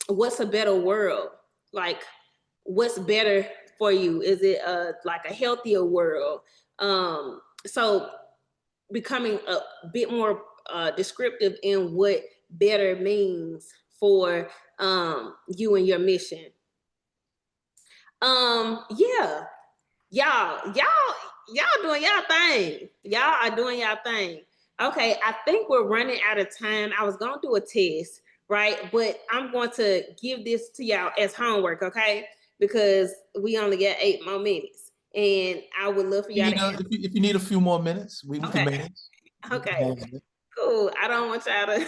[SPEAKER 2] what's a better world? What's better for you? Is it a healthier world? So becoming a bit more descriptive in what better means for you and your mission. Yeah, y'all doing y'all thing. Y'all are doing y'all thing. Okay, I think we're running out of time. I was gonna do a test, right? But I'm going to give this to y'all as homework, okay? Because we only got 8 more minutes. And I would love for y'all to
[SPEAKER 1] If you need a few more minutes, we can manage.
[SPEAKER 2] Okay, cool. I don't want y'all to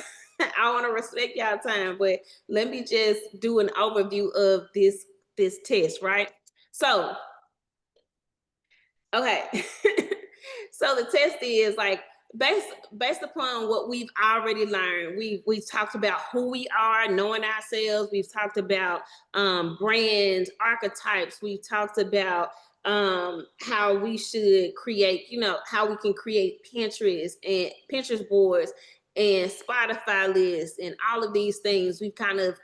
[SPEAKER 2] I want to respect y'all time, but let me just do an overview of this test, right? So, okay. So the test is based upon what we've already learned. We've talked about who we are, knowing ourselves. We've talked about brands, archetypes. We've talked about how we should create, how we can create Pinterest boards and Spotify lists and all of these things. We've kind of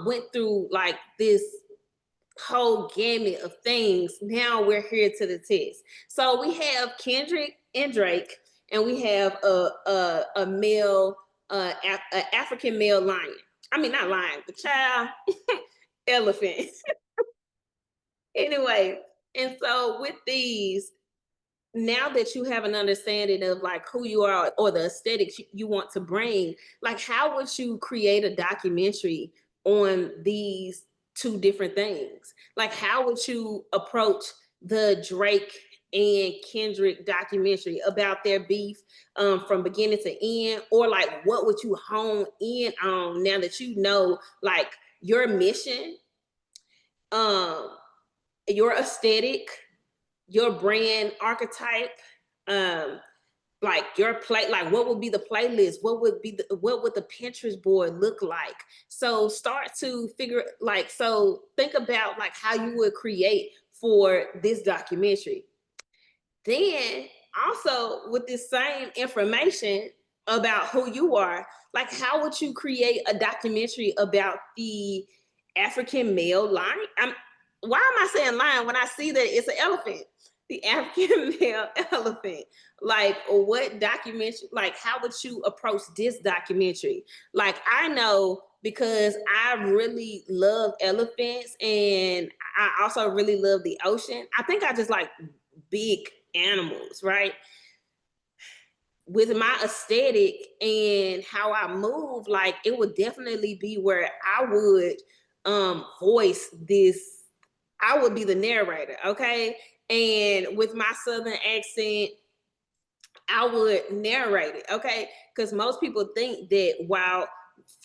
[SPEAKER 2] went through this whole gamut of things. Now we're here to the test. So we have Kendrick and Drake, and we have a male, African male lion. I mean, not lion, the child elephant. Anyway, and so with these, now that you have an understanding of who you are or the aesthetics you want to bring, how would you create a documentary on these two different things? Like, how would you approach the Drake and Kendrick documentary about their beef from beginning to end? Or like, what would you hone in on now that you know like your mission, um, your aesthetic, your brand archetype, um, like your play, like what would be the playlist, what would the Pinterest board look like? So start to figure, like, so think about like how you would create for this documentary. Then also with this same information about who you are, like how would you create a documentary about the African male lion? Why am I saying lion when I see that it's an elephant? The African male elephant. Like, what documentary, like how would you approach this documentary? Like, I know because I really love elephants and I also really love the ocean. I think I just like big animals, right? With my aesthetic and how I move, like it would definitely be where I would voice this. I would be the narrator, okay? And with my southern accent, I would narrate it, okay? Because most people think that while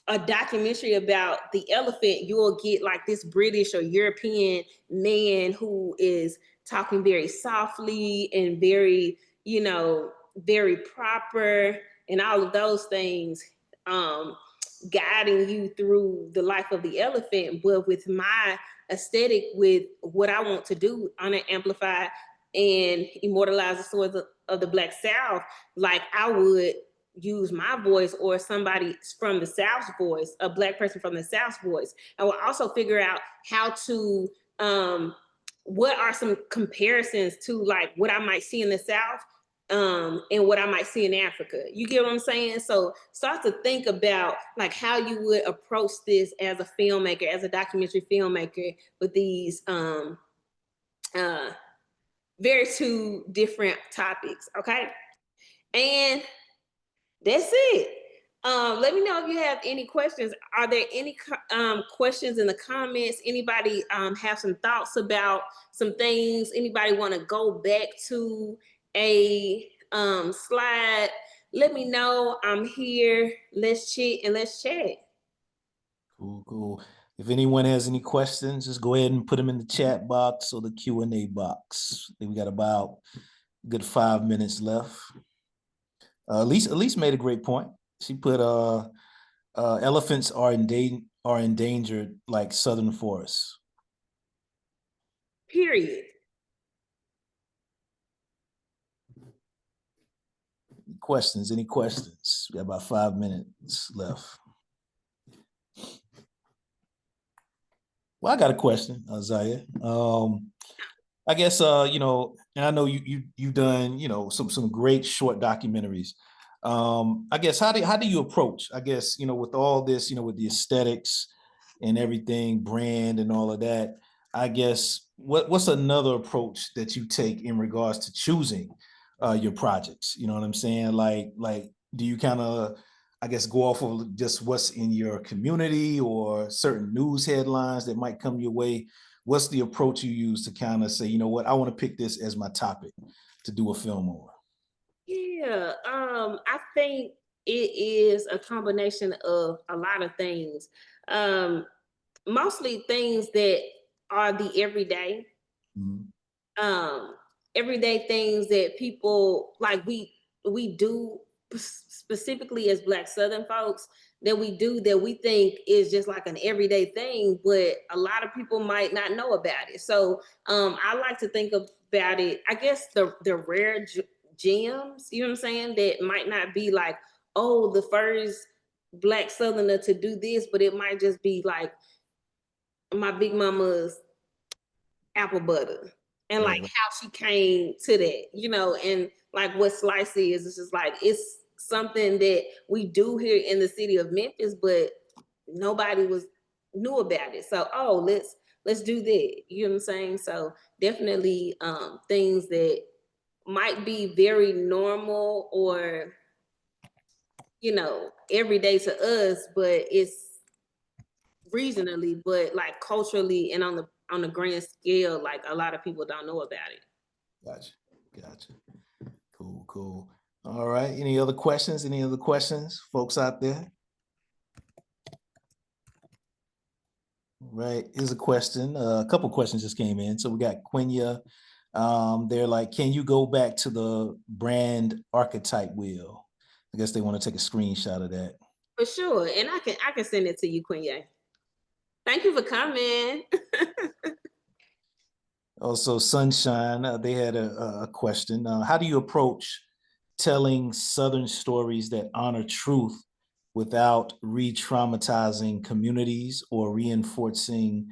[SPEAKER 2] a documentary about the elephant, you will get like this British or European man who is talking very softly and very, you know, very proper and all of those things, guiding you through the life of the elephant. But with my aesthetic, with what I want to do, honor, amplify, and immortalize the stories of the Black South, like I would use my voice or somebody from the South's voice, a Black person from the South's voice. I will also figure out how to, what are some comparisons to like what I might see in the South and what I might see in Africa. You get what I'm saying? So start to think about like how you would approach this as a filmmaker, as a documentary filmmaker with these very two different topics, okay? And that's it. Let me know if you have any questions. Are there any questions in the comments? Anybody have some thoughts about some things? Anybody want to go back to a slide? Let me know. I'm here. Let's chit and let's chat.
[SPEAKER 1] Cool, cool. If anyone has any questions, just go ahead and put them in the chat box or the Q&A box. I think we got about a good 5 minutes left. Elise made a great point. She put elephants are endangered like southern forests.
[SPEAKER 2] Period.
[SPEAKER 1] Questions? Any questions? We got about 5 minutes left. Well, I got a question, Zaire. I guess you know, and I know you've done, you know, some great short documentaries. I guess how do you approach, I guess, you know, with all this, you know, with the aesthetics and everything, brand and all of that, I guess what's another approach that you take in regards to choosing your projects? You know what I'm saying? Like do you kind of, I guess, go off of just what's in your community or certain news headlines that might come your way? What's the approach you use to kind of say, you know what, I want to pick this as my topic to do a film on?
[SPEAKER 2] Yeah, I think it is a combination of a lot of things. Um, Mostly things that are the everyday,
[SPEAKER 1] Mm-hmm.
[SPEAKER 2] um, everyday things that people like we do specifically as Black Southern folks that we do that we think is just like an everyday thing, but a lot of people might not know about it. So I like to think about it, I guess the rare gems, you know what I'm saying, that might not be like, oh, the first Black Southerner to do this, but it might just be like my big mama's apple butter and like
[SPEAKER 1] Right, right.
[SPEAKER 2] how she came to that, you know, and like what slice is, it's just like it's something that we do here in the city of Memphis, but nobody was knew about it. So let's do that. You know what I'm saying? So definitely things that might be very normal or, you know, every day to us, but it's regionally, but like culturally and on the grand scale, like a lot of people don't know about it.
[SPEAKER 1] Gotcha. Cool. All right. Any other questions? Folks out there? Right. Here's a question. A couple questions just came in. So we got Quenya. They're like, can you go back to the brand archetype wheel? I guess they want to take a screenshot of that.
[SPEAKER 2] For sure. And I can send it to you, Quenya. Thank you for coming.
[SPEAKER 1] Also, Sunshine, they had a question. How do you approach telling Southern stories that honor truth without re-traumatizing communities or reinforcing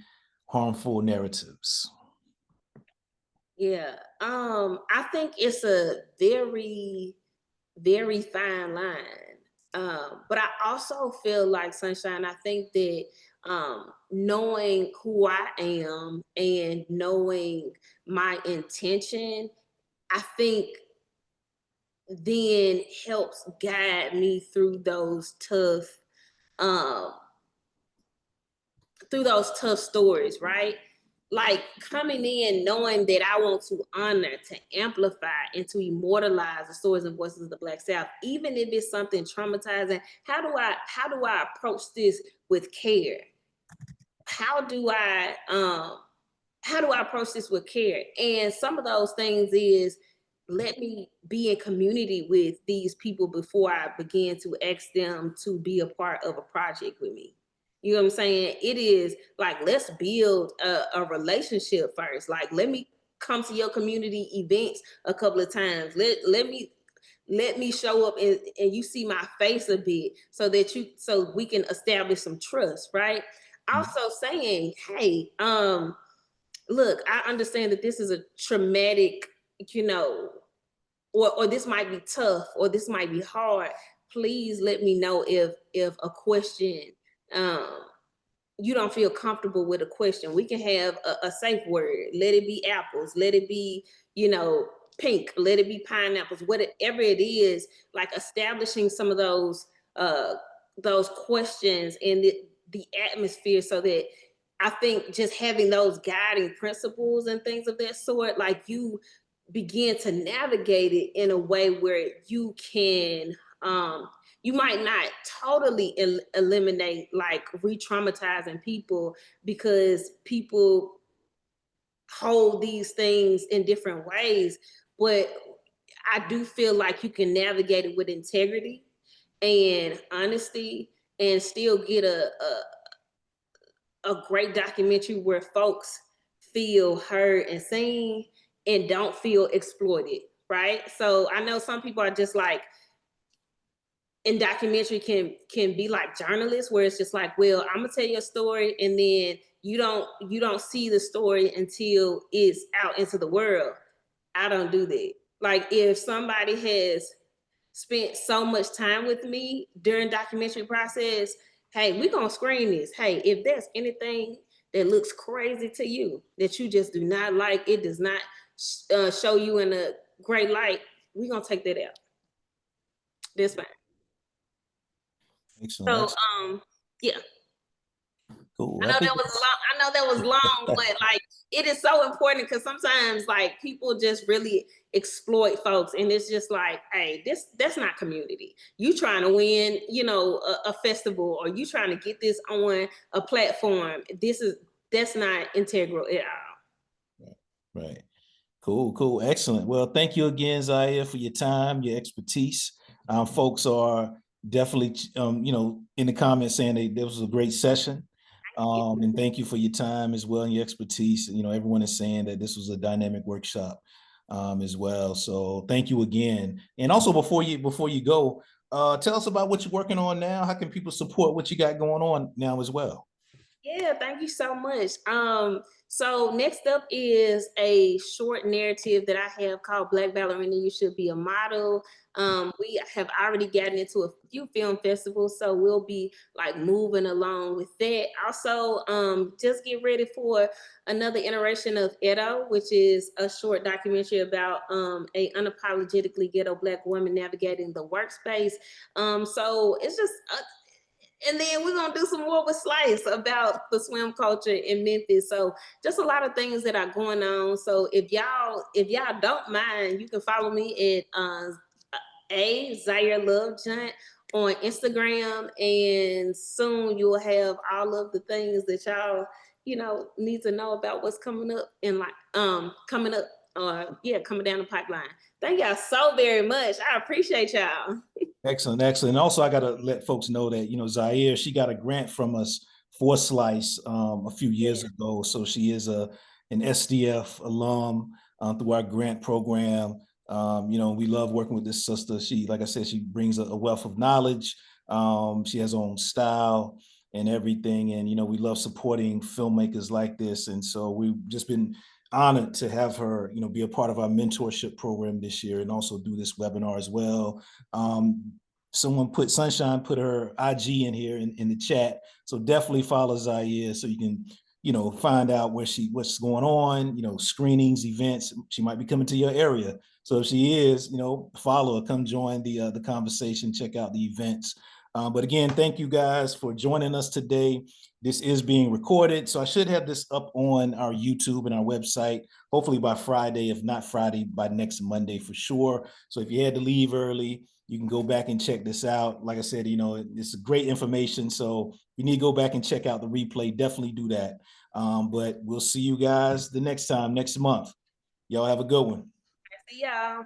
[SPEAKER 1] harmful narratives?
[SPEAKER 2] Yeah. I think it's a very, very fine line. But I also feel like, Sunshine, I think that knowing who I am and knowing my intention, I think then helps guide me um through those tough stories, right? Like coming in knowing that I want to honor, to amplify, and to immortalize the stories and voices of the Black South, even if it's something traumatizing. How do I approach this with care? How do I approach this with care? And some of those things is, let me be in community with these people before I begin to ask them to be a part of a project with me. You know what I'm saying? It is like, let's build a relationship first. Like, let me come to your community events a couple of times. Let me show up and you see my face a bit so we can establish some trust, right? Also saying, hey, look, I understand that this is a traumatic, you know, or this might be tough, or this might be hard. Please let me know if a question, um, you don't feel comfortable with a question. We can have a safe word. Let it be apples. Let it be, pink. Let it be pineapples. Whatever it is, like establishing some of those questions in the atmosphere, so that I think just having those guiding principles and things of that sort, like you begin to navigate it in a way where you can, you might not totally eliminate like re-traumatizing people, because people hold these things in different ways, but I do feel like you can navigate it with integrity and honesty and still get a great documentary where folks feel heard and seen and don't feel exploited, right? So I know some people are just like, in documentary can be like journalists, where it's just like, well, I'm gonna tell you a story, and then you don't see the story until it's out into the world. I don't do that. Like, if somebody has spent so much time with me during documentary process, hey, we're gonna screen this. Hey, if there's anything that looks crazy to you, that you just do not like, it does not show you in a great light, we're gonna take that out. That's fine. So,
[SPEAKER 1] Excellent.
[SPEAKER 2] yeah.
[SPEAKER 1] Cool.
[SPEAKER 2] I
[SPEAKER 1] I
[SPEAKER 2] know
[SPEAKER 1] think
[SPEAKER 2] that was long. I know that was long, but like, it is so important, because sometimes like people just really exploit folks, and it's just like, hey, that's not community. You trying to win, a festival, or you trying to get this on a platform. That's not integral at all.
[SPEAKER 1] right. Cool. Excellent. Well, thank you again, Zaire, for your time, your expertise. Folks are definitely, in the comments saying that this was a great session. And thank you for your time as well and your expertise. Everyone is saying that this was a dynamic workshop as well. So thank you again. And also, before you go, tell us about what you're working on now. How can people support what you got going on now as well?
[SPEAKER 2] Yeah, thank you so much. So next up is a short narrative that I have called Black Ballerina, You Should Be a Model. We have already gotten into a few film festivals, so we'll be like moving along with that. Also, just get ready for another iteration of Edo, which is a short documentary about a unapologetically ghetto Black woman navigating the workspace. So it's just And then we're gonna do some more with Slice about the swim culture in Memphis. So just a lot of things that are going on. So if y'all don't mind, you can follow me at Zaire Love on Instagram, and soon you'll have all of the things that y'all need to know about what's coming up and coming up coming down the pipeline. Thank y'all so very much. I appreciate y'all.
[SPEAKER 1] Excellent, excellent. And also, I got to let folks know that Zaire, she got a grant from us for Slice a few years ago. So she is an SDF alum through our grant program. We love working with this sister. She, like I said, she brings a wealth of knowledge. She has her own style and everything. And we love supporting filmmakers like this. And so we've just been honored to have her, be a part of our mentorship program this year and also do this webinar as well. Someone Sunshine put her IG in here in the chat. So definitely follow Zaire so you can, find out what's going on, screenings, events. She might be coming to your area. So if she is, follow her, come join the conversation, check out the events. But again, thank you guys for joining us today. This is being recorded, so I should have this up on our YouTube and our website, hopefully by Friday, if not Friday, by next Monday for sure. So if you had to leave early, you can go back and check this out. Like I said, it's great information. So if you need to go back and check out the replay, definitely do that. But we'll see you guys the next time, next month. Y'all have a good one.
[SPEAKER 2] See y'all.